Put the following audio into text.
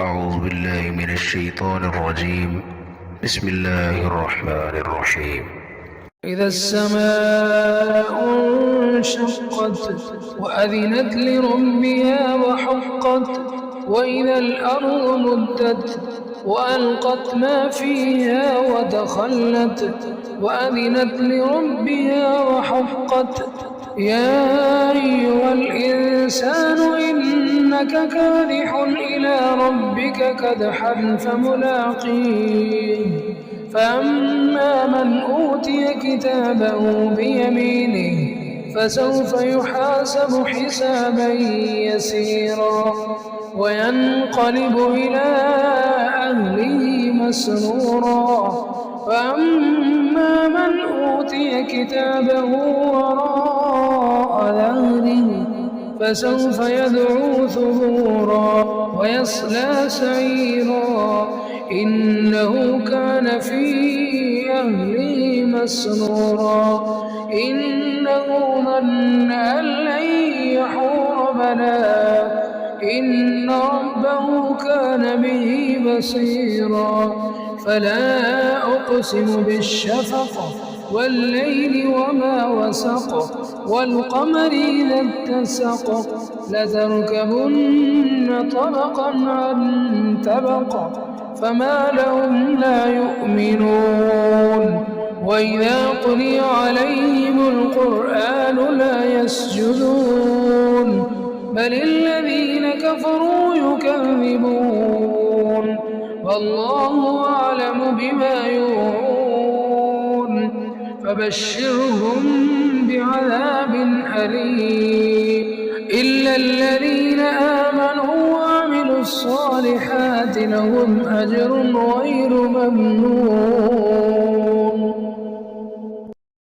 أعوذ بالله من الشيطان الرجيم. بسم الله الرحمن الرحيم. إذا السماء انشقت وأذنت لربها وحقت وإذا الأرض مدت وألقت ما فيها وتخلت وأذنت لربها وحقت يا أيها الإنسان إنك كادح إلى ربك كدحا فملاقيه فأما من أوتي كتابه بيمينه فسوف يحاسب حسابا يسيرا وينقلب إلى أهله مسرورا وأما من أوتي كتابه وراء ظهره فسوف يدعو ثبورا ويصلى سعيرا إنه كان في أهله مسرورا إنه ظن أن لن يحور بلى إن ربه كان به بصيرا فلا أقسم بالشفق والليل وما وسق والقمر إذا اتسق لتركبن طبقا عن طبق فما لهم لا يؤمنون وإذا قرئ عليهم القرآن لا يسجدون بل الذين كفروا يكذبون والله أعلم بما يوعون فبشرهم بعذاب أليم إلا الذين آمنوا وعملوا الصالحات لهم أجر غير ممنون